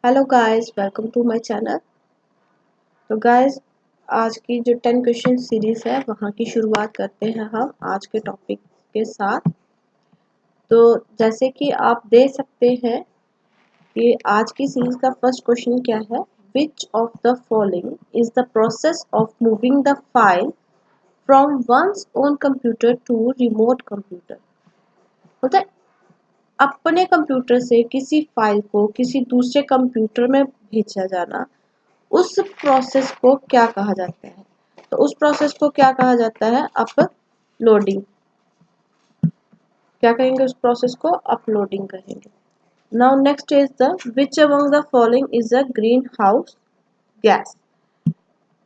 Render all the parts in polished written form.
Hello guys, welcome to my channel. तो guys, आज की जो 10 क्वेश्चन सीरीज है वहाँ की शुरुआत करते हैं हम आज के टॉपिक के साथ। तो जैसे कि आप देख सकते हैं कि आज की सीरीज का फर्स्ट क्वेश्चन क्या है। Which of the following is the process of moving the file from one's own computer to remote computer. मतलब अपने कंप्यूटर से किसी फाइल को किसी दूसरे कंप्यूटर में भेजा जाना, उस प्रोसेस को क्या कहा जाता है? तो उस प्रोसेस को क्या कहा जाता है? अपलोडिंग। क्या कहेंगे? उस प्रोसेस को अपलोडिंग कहेंगे। Now next is the which among the following is a green house gas.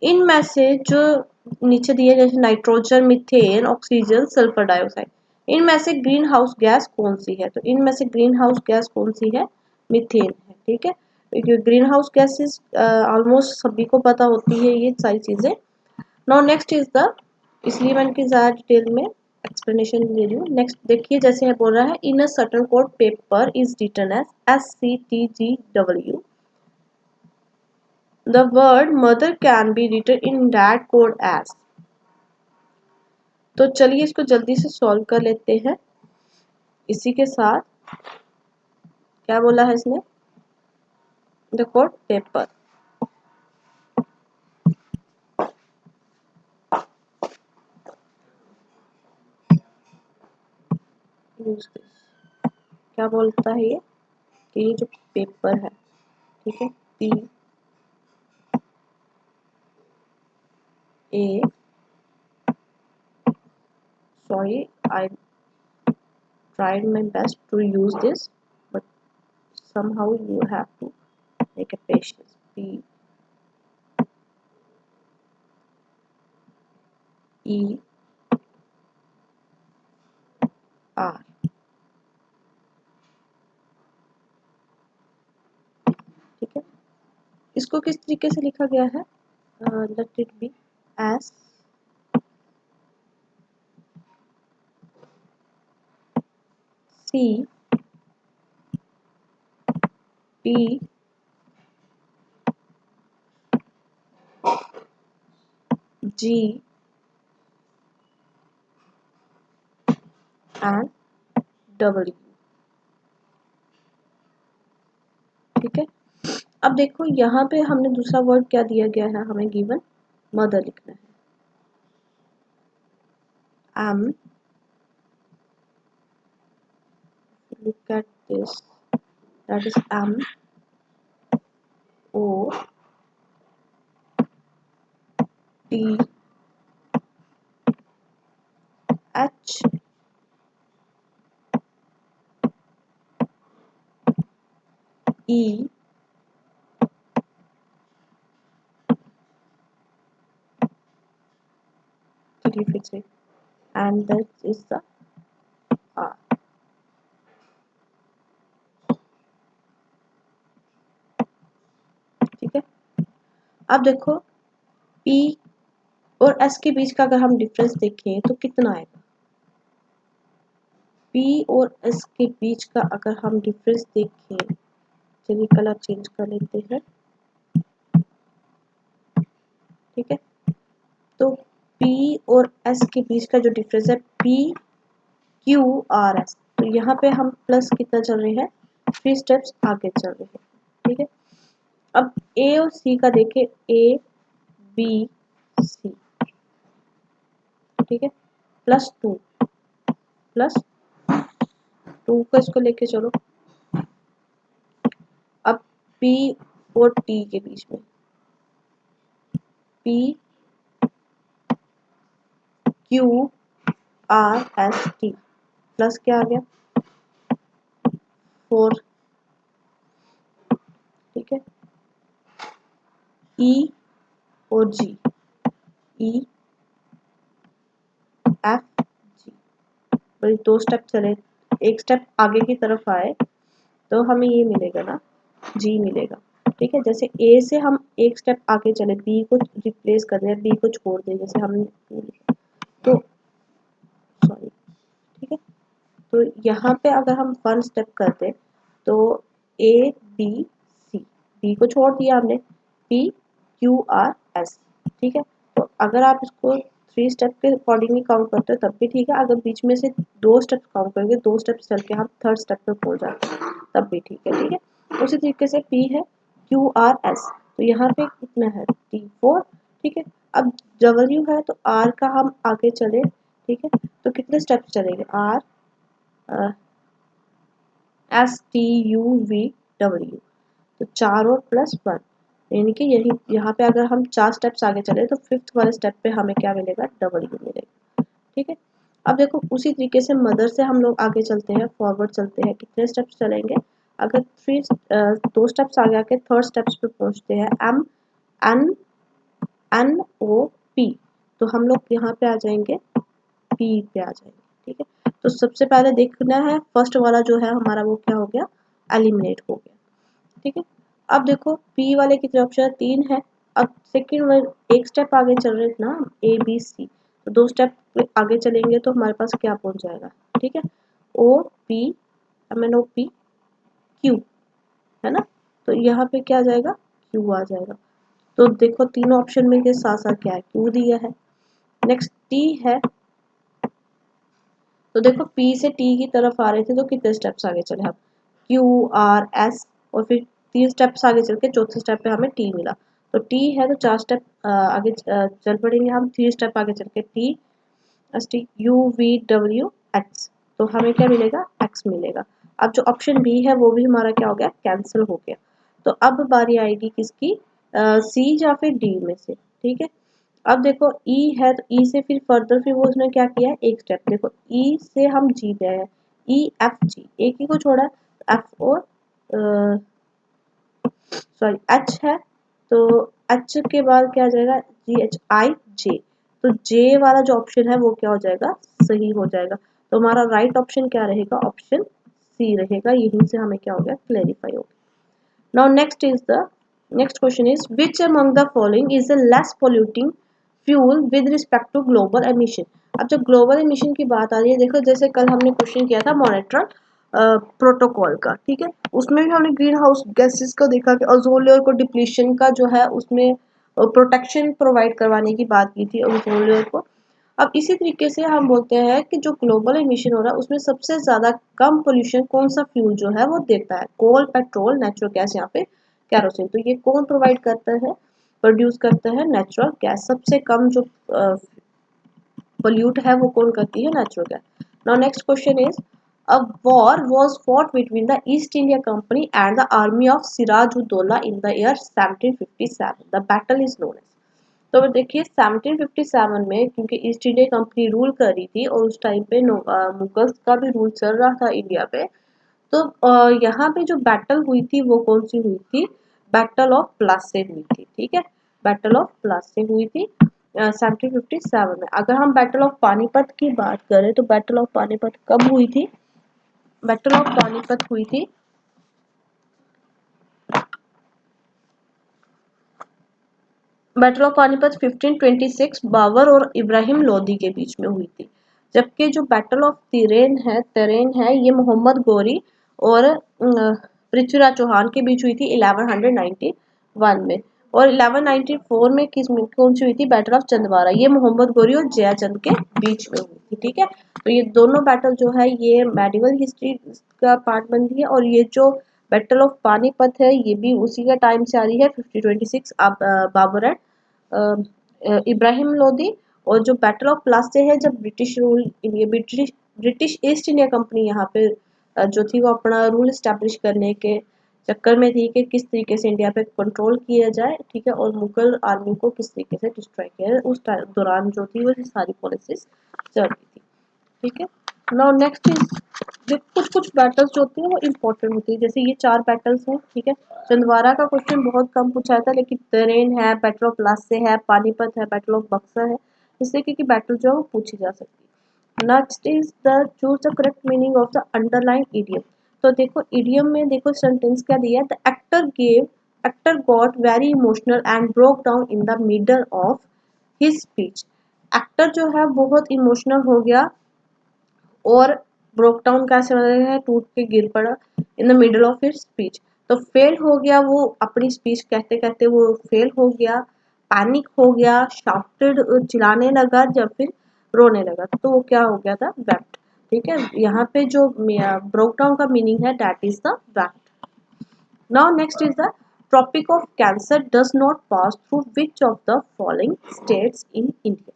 इनमें से जो नीचे दिए जैसे nitrogen, methane, oxygen, sulphur dioxide, इनमें से ग्रीन हाउस गैस कौन सी है? तो इनमें से ग्रीन हाउस गैस कौन सी है? मीथेन है। ठीक है, क्योंकि ग्रीन हाउस गैसेस ऑलमोस्ट सभी को पता होती है ये सारी चीजें। नाउ नेक्स्ट इज द, इसलिए मैं इनकी ज़्यादा डिटेल में एक्सप्लेनेशन दे रही हूँ। नेक्स्ट देखिए, जैसे है बोल रहा है in a certain code paper is written as SCTGW, the word mother can be written in that code as. तो चलिए इसको जल्दी से सॉल्व कर लेते हैं। इसी के साथ क्या बोला है इसने? The code paper. क्या बोलता है ये कि ये जो पेपर है, ठीक है, A, sorry, I tried my best to use this, but somehow you have to make a patience. PER, ठीक है। इसको किस तरीके से लिखा गया है? Let it be S C P G and W. ठीक है, अब देखो यहाँ पे हमने दूसरा वर्ड क्या दिया गया है, हमें गिवन मदर लिखना है। M, look at this, that is M O T H E फिर से, and that is the R। ठीक है, अब देखो P और S के बीच का अगर हम डिफरेंस देखें तो कितना आएगा? P और S के बीच का अगर हम डिफरेंस देखें, चलिए कलर चेंज कर लेते हैं। ठीक है, तो P और S के बीच का जो डिफरेंस है PQRS, तो यहाँ पे हम प्लस कितना चल रहे हैं? 3 स्टेप्स आगे चल रहे हैं। ठीक है, अब A और C का देखें, ABC, ठीक है, +2 +2 का इसको लेके चलो। अब P और T के बीच में PQRST प्लस क्या आ गया? 4। ठीक है, E और G, EFG, भाई 2 स्टेप चले, एक स्टेप आगे की तरफ आए तो हमें ये मिलेगा ना, G मिलेगा। ठीक है, जैसे A से हम एक स्टेप आगे चले, B को रिप्लेस कर दें, B को छोड़ दें, जैसे हमने तो सॉरी, ठीक है, तो यहाँ पे अगर हम 1 स्टेप करते तो A B C, पी को छोड़ दिया हमने, पी क्यू आर एस, ठीक है। तो अगर आप इसको 3 स्टेप के अकॉर्डिंगली काउंट करते हो तब भी ठीक है, अगर बीच में से 2 स्टेप काउंट करेंगे, 2 स्टेप चल के हम 3rd स्टेप पे पहुंच जाते हैं तब भी ठीक है, ठीक है। उसी तरीके से पी है क्यू आर एस, तो यहाँ पे कितना है T4, ठीक है। अब डब्ल्यू है तो आर का हम आगे चले, ठीक है, तो कितने स्टेप चलेंगे, R S T U V W, तो 4 और +1, यानी कि यही यहाँ पे अगर हम 4 स्टेप्स आगे चले तो 5th वाले स्टेप पे हमें क्या मिलेगा, डब्ल्यू मिलेगा, ठीक है। अब देखो उसी तरीके से मदर से हम लोग आगे चलते हैं, फॉरवर्ड चलते हैं, कितने स्टेप्स चलेंगे, अगर 2 स्टेप्स आगे आके 3rd स्टेप्स पे पहुंचते हैं, M N N O P, तो हम लोग यहाँ पे आ जाएंगे, पी पे आ जाएंगे, ठीक है। तो सबसे पहले देखना है फर्स्ट वाला जो है हमारा वो क्या हो गया, एलिमिनेट हो गया, ठीक है। अब देखो पी वाले कितने ऑप्शन, 3 है। अब सेकंड वाले एक स्टेप आगे चल रहे थे ना, ए बी सी, तो 2 स्टेप आगे चलेंगे तो हमारे पास क्या पहुंच जाएगा, ठीक है, O P M N O P Q, है ना। तो यहाँ पे क्या आ जाएगा, क्यू आ जाएगा। तो देखो तीनों ऑप्शन में के साथ साथ क्या है, क्यू दिया है। नेक्स्ट टी है, तो देखो P से T की तरफ आ रहे थे तो कितने स्टेप्स आगे चले हम, Q R S, और फिर 3 स्टेप्स आगे चल के चौथे स्टेप पे हमें T मिला, तो T है तो 4 स्टेप आगे चल पड़ेंगे हम, 3 स्टेप आगे चल के T S T U V W x, तो हमें क्या मिलेगा, एक्स मिलेगा। अब जो ऑप्शन बी है वो भी हमारा क्या हो गया, कैंसिल हो गया। तो अब बारी आएगी किसकी, सी या फिर डी में से, ठीक है। अब देखो ई है तो ई से फिर फर्दर फिर वो उसने क्या किया है, एक स्टेप, देखो ई से हम जी गए हैं, ई एफ जी, एक ही को छोड़ा, एफ और सॉरी एच है, तो एच के बाद क्या आ जाएगा, जी एच आई जे, तो जे वाला जो ऑप्शन है वो क्या हो जाएगा, सही हो जाएगा। तो हमारा राइट ऑप्शन क्या रहेगा, ऑप्शन सी रहेगा। यहीं से हमें क्या हो गया, क्लेरिफाई हो गया। Now next question is which among the following is the less polluting fuel with respect to global emission। अब जब ग्लोबल एमिशन की बात आ रही है, देखो जैसे कल हमने क्वेश्चन किया था मॉनेट्रल प्रोटोकॉल का, ठीक है, उसमें भी हमने ग्रीन हाउस गैसेस का देखा कि ओजोन लेयर को डिप्लीशन का जो है उसमें प्रोटेक्शन प्रोवाइड करवाने की बात की थी ओजोन लेयर को। अब इसी तरीके से हम बोलते हैं कि जो ग्लोबल एमिशन हो रहा है उसमें सबसे ज्यादा कम पोल्यूशन कौन सा फ्यूल जो है वो देता है, कोल, पेट्रोल, नेचुरल गैस, यहाँ पे कैरोसिन। तो ये कौन प्रोवाइड करता है, प्रोड्यूस करता है, नेचुरल गैस। सबसे कम जो पोल्यूट है वो कौन करती है, natural gas. Now next question is a war was fought between the East India Company and the army of Sirajuddaula in the year 1757, the battle is known as. तो देखिए 1757 में, क्योंकि ईस्ट इंडिया कंपनी रूल कर रही थी और उस time पे मुगल्स का भी रूल चल रहा था इंडिया पे, तो यहाँ पे जो बैटल हुई थी वो कौन सी हुई थी, बैटल ऑफ प्लासी हुई थी, ठीक है, बैटल ऑफ प्लासी हुई थी 1757 में। अगर हम बैटल ऑफ पानीपत की बात करें तो बैटल ऑफ पानीपत कब हुई थी, बैटल ऑफ पानीपत हुई थी बैटल ऑफ पानीपत 1526 बाबर और इब्राहिम लोदी के बीच में हुई थी। जबकि जो बैटल ऑफ तरेन है ये मोहम्मद गौरी और पृथ्वीराज चौहान के बीच हुई थी 1191 में। और 1194 में कौन सी हुई थी, बैटल ऑफ चंदवारा, ये मोहम्मद गौरी और जयाचंद के बीच में हुई थी, ठीक है। तो ये दोनों बैटल जो है ये मेडिवल हिस्ट्री का पार्ट बनती है, और ये जो बैटल ऑफ पानीपत है ये भी उसी का टाइम से आ रही है, 1526 बाबर एंड इब्राहिम लोदी। और जो बैटल ऑफ प्लासी है जब ब्रिटिश ईस्ट इंडिया कंपनी यहाँ पे जो थी वो अपना रूल इस्टेब्लिश करने के चक्कर में थी कि किस तरीके से इंडिया पे कंट्रोल किया जाए, ठीक है, और मुगल आर्मी को किस तरीके से डिस्ट्रॉय किया जाए, उस दौरान जो थी वो सारी पॉलिसीज चल रही थी, ठीक है। नाउ नेक्स्ट इज जो कुछ कुछ बैटल्स जो होती है वो इम्पोर्टेंट होती है, जैसे ये 4 बैटल्स हैं, ठीक है। चंदवारा का क्वेश्चन बहुत कम पूछा था, लेकिन तरेन है, बैटल ऑफ प्लासी है, पानीपत है, बैटल ऑफ बक्सर है, इससे की बैटल जो है वो पूछी जा सकती है। Next is the choose the correct meaning of the underline idiom. तो देखो इडियम में देखो सेंटेंस क्या दिया है, the actor got very emotional and broke down in the middle of his speech. Actor जो है बहुत इमोशनल हो गया और ब्रोक डाउन कैसे हो है, टूट के गिर पड़ा in the middle of his speech. तो फेल हो गया, वो अपनी स्पीच कहते कहते वो फेल हो गया, पैनिक हो गया, शाउटेड चिल्लाने लगा या फिर रोने लगा, तो वो क्या हो गया था, वेप्ट। ठीक है, यहाँ पे जो ब्रोक डाउन का मीनिंग है that is the wept. Now next is the Tropic of Cancer does not pass through which of the following states in India.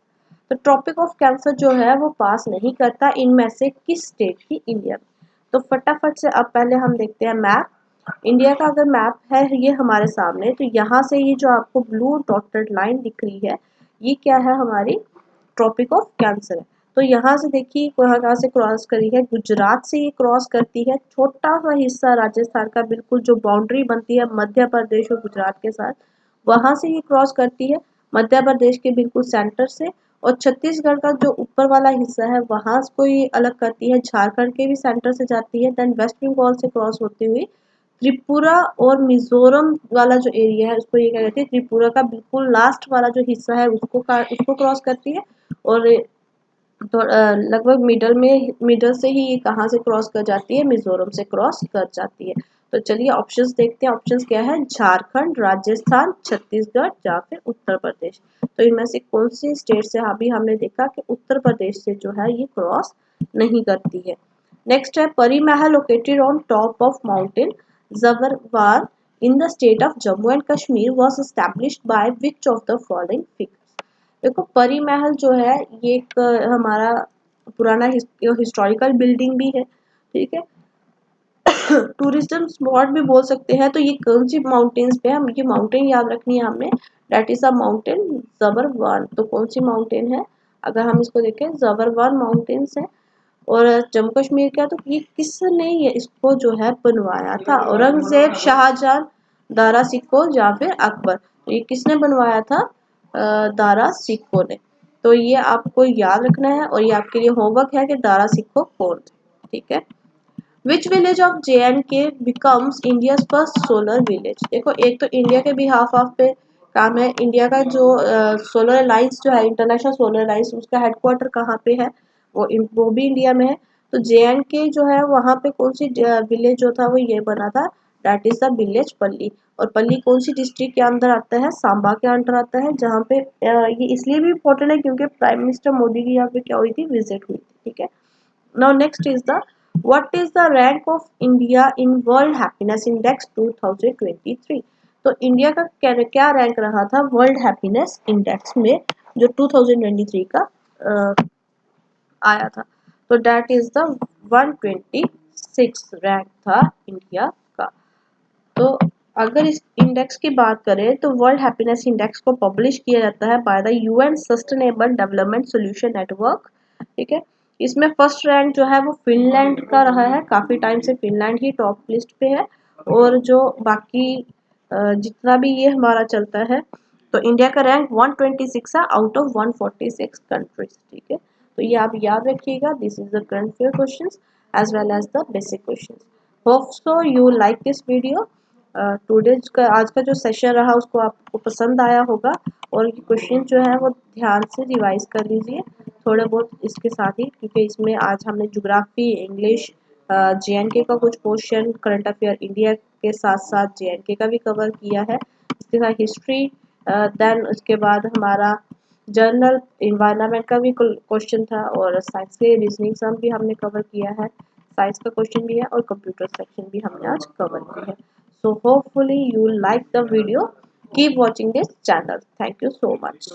तो ट्रॉपिक ऑफ कैंसर जो है वो पास नहीं करता इनमें से किस स्टेट की इंडिया में। तो फटाफट से अब पहले हम देखते हैं मैप। इंडिया का अगर मैप है ये हमारे सामने, तो यहाँ से ये जो आपको ब्लू डॉटेड लाइन दिख रही है, ये क्या है, हमारी ट्रॉपिक ऑफ कैंसर है। तो यहाँ से देखिए कहाँ से क्रॉस करी है, गुजरात से ये क्रॉस करती है, छोटा सा हिस्सा राजस्थान का, बिल्कुल जो बाउंड्री बनती है मध्य प्रदेश और गुजरात के साथ, वहां से ये क्रॉस करती है मध्य प्रदेश के बिल्कुल सेंटर से। और छत्तीसगढ़ का जो ऊपर वाला हिस्सा है वहां को ये अलग करती है, झारखंड के भी सेंटर से जाती है, देन वेस्ट बंगाल से क्रॉस होती हुई त्रिपुरा और मिजोरम वाला जो एरिया है उसको ये क्या कहते हैं, त्रिपुरा का बिल्कुल लास्ट वाला जो हिस्सा है उसको क्रॉस करती है। और तो लगभग मिडल से ही ये कहाँ से क्रॉस कर जाती है, मिजोरम से क्रॉस कर जाती है। तो चलिए ऑप्शंस देखते हैं, ऑप्शंस क्या है, झारखंड, राजस्थान, छत्तीसगढ़ या फिर उत्तर प्रदेश। तो इनमें से कौन सी स्टेट से अभी हमने देखा कि उत्तर प्रदेश से जो है ये क्रॉस नहीं करती है। नेक्स्ट है Pari Mahal located on top of mountain Zabarwan in the state of Jammu and Kashmir was established by which of the following figures. देखो परी महल जो है ये एक हमारा पुराना हिस्टोरिकल बिल्डिंग भी है, ठीक है, टूरिज्म स्पॉट भी बोल सकते हैं। तो ये कौन सी माउंटेन्स पे, हम ये माउंटेन याद रखनी है हमने, डेट इज अ माउंटेन जबरवान। तो कौन सी माउंटेन है, अगर हम इसको देखें जबरवान माउंटेन्स है। और जम्मू कश्मीर का, तो ये किसने ये इसको जो है बनवाया था, औरंगजेब, शाहजहां, दारा सिक्को या फिर अकबर। तो ये किसने बनवाया था, दारा सिक्को ने। तो ये आपको याद रखना है और ये आपके लिए होमवर्क है कि दारा सिक्को कौन थे, ठीक है। Which village of JNK becomes India first solar village. देखो एक तो इंडिया के बिहाफ ऑफ पे काम है, इंडिया का जो सोलर अलायंस जो है, इंटरनेशनल सोलर अलायंस, उसका हेडक्वार्टर कहाँ पे है, वो भी इंडिया में है। तो JNK जो है वहाँ पे कौन सी विलेज जो था वो ये बना था, दैट इज द विलेज पल्ली। और पल्ली कौन सी डिस्ट्रिक्ट के अंदर आता है, सांबा के अंदर आता है, जहाँ पे ये इसलिए भी इम्पोर्टेंट है क्योंकि प्राइम मिनिस्टर मोदी की यहाँ पे क्या हुई थी, विजिट हुई थी, ठीक है। Now next is the what is the rank of India in World Happiness Index 2023। तो इंडिया का क्या रैंक रहा था वर्ल्ड हैप्पीनेस इंडेक्स में जो 2023 का आया था। तो दैट इज द 126 रैंक था इंडिया का। तो अगर इस इंडेक्स की बात करें तो वर्ल्ड हैप्पीनेस इंडेक्स को पब्लिश किया जाता है by the UN sustainable development solution network, ठीक है। इसमें फर्स्ट रैंक जो है वो फिनलैंड का रहा है, काफ़ी टाइम से फिनलैंड ही टॉप लिस्ट पे है। और जो बाकी जितना भी ये हमारा चलता है, तो इंडिया का रैंक 126 है आउट ऑफ 146 कंट्रीज, ठीक है। तो ये आप याद रखिएगा, this is the current affair questions as well as the basic questions. Hope so you like this video. Today का आज का जो सेशन रहा उसको आपको पसंद आया होगा, और क्वेश्चन जो है वो ध्यान से रिवाइज कर लीजिए थोड़े बहुत इसके साथ ही, क्योंकि इसमें आज हमने ज्योग्राफी, इंग्लिश, JNK का कुछ क्वेश्चन, करंट अफेयर इंडिया के साथ साथ JNK का भी कवर किया है, इसके साथ हिस्ट्री, देन उसके बाद हमारा जनरल इन्वायरमेंट का भी क्वेश्चन था, और साइंस के रीजनिंग सम भी हमने कवर किया है, साइंस का क्वेश्चन भी है, और कंप्यूटर सेक्शन भी हमने आज कवर किया है। So hopefully you like the video. Keep watching this channel. Thank you so much.